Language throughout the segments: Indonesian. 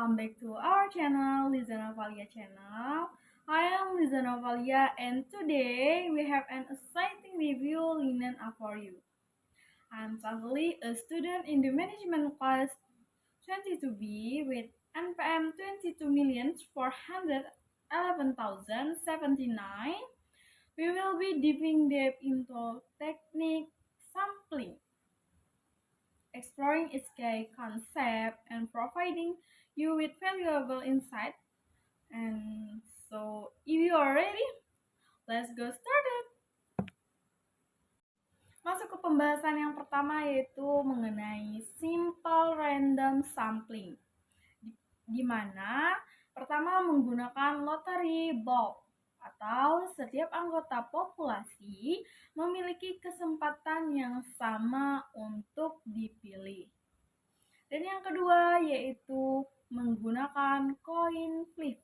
welcome back to our channel, Liza Novalia channel. I am Liza Novalia and today we have an exciting review lineup up for you. I'm Safali, a student in the management class 22B with NPM 22,411,079. We will be diving deep into technique sampling, exploring its key concept and providing you with valuable insight. And so, if you are ready, let's go started. Masuk ke pembahasan yang pertama yaitu mengenai simple random sampling, di mana pertama menggunakan lottery bulk atau setiap anggota populasi memiliki kesempatan yang sama untuk dipilih. Dan yang kedua yaitu menggunakan coin flip,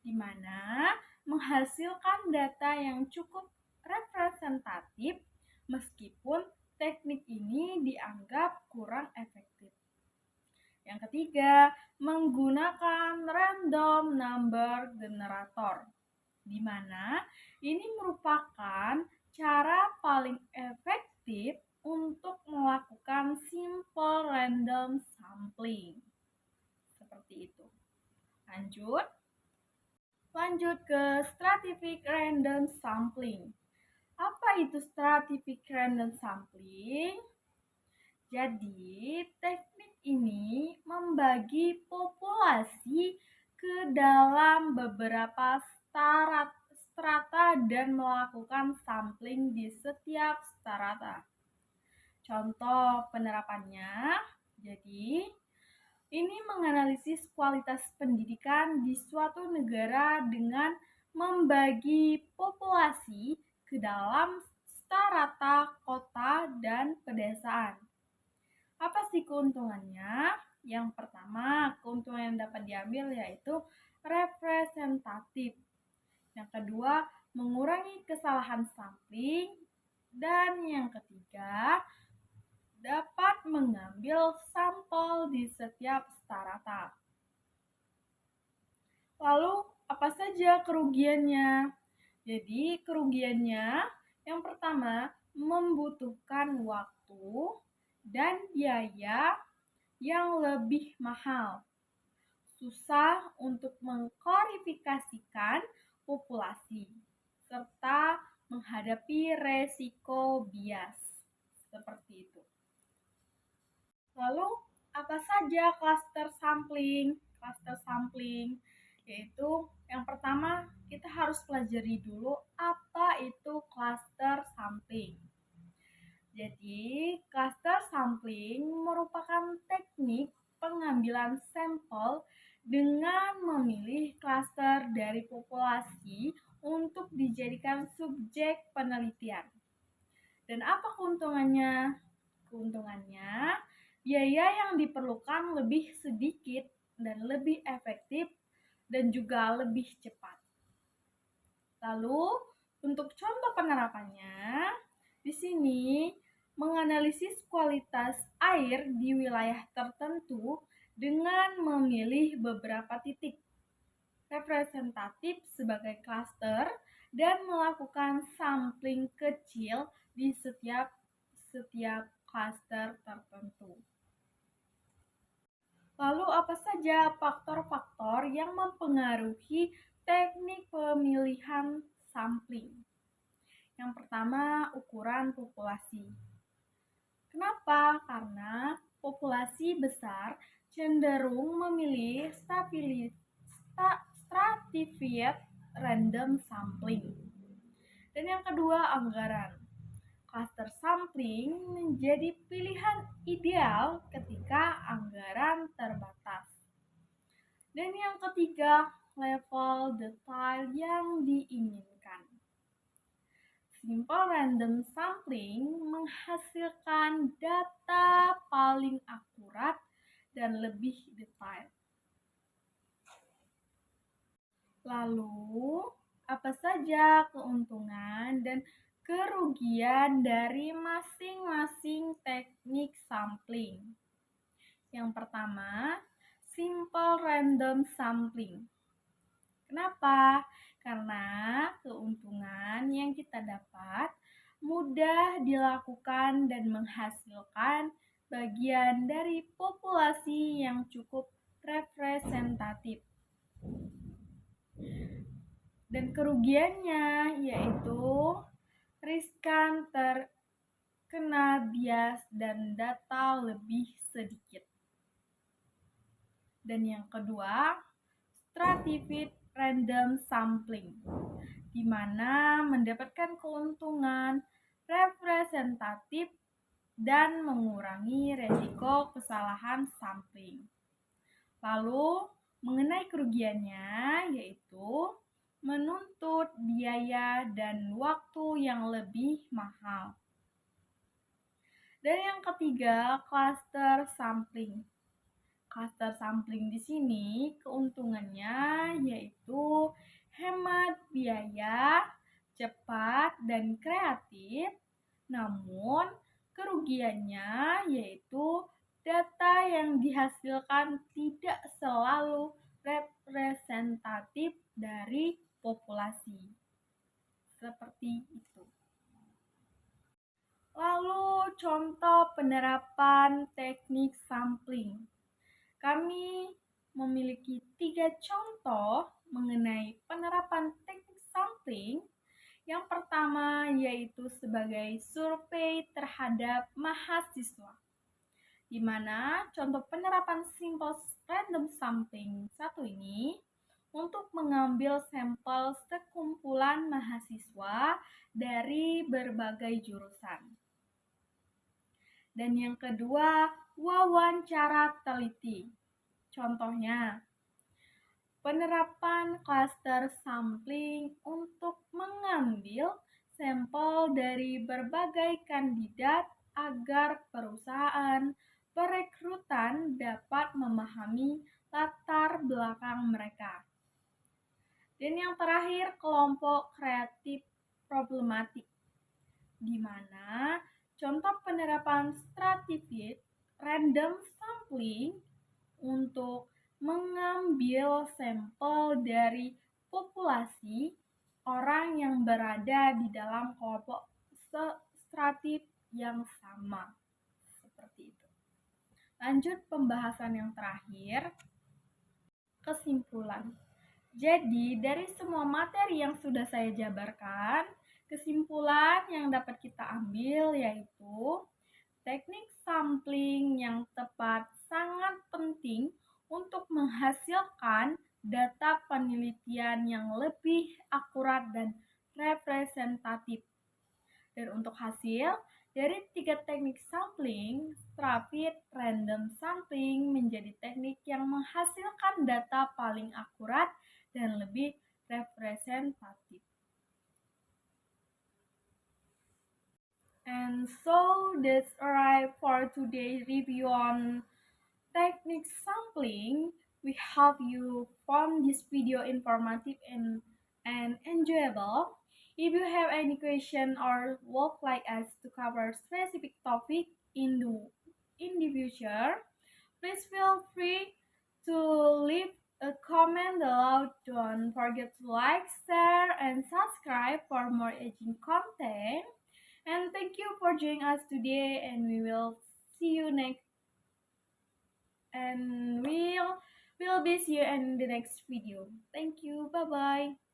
di mana menghasilkan data yang cukup representatif meskipun teknik ini dianggap kurang efektif. Yang ketiga, menggunakan random number generator, di mana ini merupakan cara paling efektif untuk melakukan simple random sampling. Seperti itu. Lanjut ke stratified random sampling. Apa itu stratified random sampling? Jadi, teknik ini membagi populasi ke dalam beberapa strata dan melakukan sampling di setiap strata. Contoh penerapannya, jadi ini menganalisis kualitas pendidikan di suatu negara dengan membagi populasi ke dalam strata kota dan pedesaan. Apa sih keuntungannya? Yang pertama, keuntungan yang dapat diambil yaitu representatif. Yang kedua, mengurangi kesalahan sampling. Dan yang ketiga, dapat mengambil sampel di setiap strata. Lalu, apa saja kerugiannya? Jadi, kerugiannya yang pertama, membutuhkan waktu dan biaya yang lebih mahal. Susah untuk mengklarifikasikan populasi, serta menghadapi resiko bias. Seperti itu. Lalu, apa saja cluster sampling? Cluster sampling yaitu yang pertama kita harus pelajari dulu apa itu cluster sampling. Jadi, cluster sampling merupakan teknik pengambilan sampel dengan memilih cluster dari populasi untuk dijadikan subjek penelitian. Dan apa keuntungannya? Keuntungannya, biaya yang diperlukan lebih sedikit dan lebih efektif dan juga lebih cepat. Lalu, untuk contoh penerapannya, di sini menganalisis kualitas air di wilayah tertentu dengan memilih beberapa titik representatif sebagai klaster dan melakukan sampling kecil di setiap klaster tertentu. Lalu apa saja faktor-faktor yang mempengaruhi teknik pemilihan sampling? Yang pertama, ukuran populasi. Kenapa? Karena populasi besar cenderung memilih stratified random sampling. Dan yang kedua, anggaran. Cluster sampling menjadi pilihan ideal ketika anggaran terbatas. Dan yang ketiga, level detail yang diinginkan. Simple random sampling menghasilkan data paling akurat dan lebih detail. Lalu, apa saja keuntungan dan kerugian dari masing-masing teknik sampling? Yang pertama, simple random sampling. Kenapa? Karena keuntungan yang kita dapat mudah dilakukan dan menghasilkan bagian dari populasi yang cukup representatif. Dan kerugiannya yaitu riskan terkena bias dan data lebih sedikit. Dan yang kedua, stratified random sampling, di mana mendapatkan keuntungan representatif dan mengurangi resiko kesalahan sampling. Lalu, mengenai kerugiannya yaitu menuntut biaya dan waktu yang lebih mahal. Dan yang ketiga, cluster sampling. Cluster sampling di sini keuntungannya yaitu hemat biaya, cepat, dan kreatif. Namun, kerugiannya yaitu data yang dihasilkan tidak selalu representatif dari populasi. Seperti itu. Lalu, contoh penerapan teknik sampling. Kami memiliki 3 contoh mengenai penerapan teknik sampling. Yang pertama yaitu sebagai survei terhadap mahasiswa, di mana contoh penerapan simple random sampling satu ini untuk mengambil sampel sekumpulan mahasiswa dari berbagai jurusan. Dan yang kedua, wawancara teliti. Contohnya, penerapan cluster sampling untuk mengambil sampel dari berbagai kandidat agar perusahaan perekrutan dapat memahami latar belakang mereka. Dan yang terakhir, kelompok kreatif problematik, di mana contoh penerapan stratified random sampling untuk mengambil sampel dari populasi orang yang berada di dalam kelompok stratif yang sama. Seperti itu. Lanjut pembahasan yang terakhir, kesimpulan. Jadi, dari semua materi yang sudah saya jabarkan, kesimpulan yang dapat kita ambil yaitu teknik sampling yang tepat sangat penting untuk menghasilkan data penelitian yang lebih akurat dan representatif. Dan untuk hasil, dari 3 teknik sampling, stratified random sampling menjadi teknik yang menghasilkan data paling akurat dan lebih representatif. And so that's alright for today's review on technique sampling. We hope you found this video informative and enjoyable. If you have any question or would like us to cover specific topic in the future, please feel free to leave a comment below. Don't forget to like, share, and subscribe for more edging content. And thank you for joining us today, and we will see you next. And we'll be see you in the next video. Thank you. Bye bye.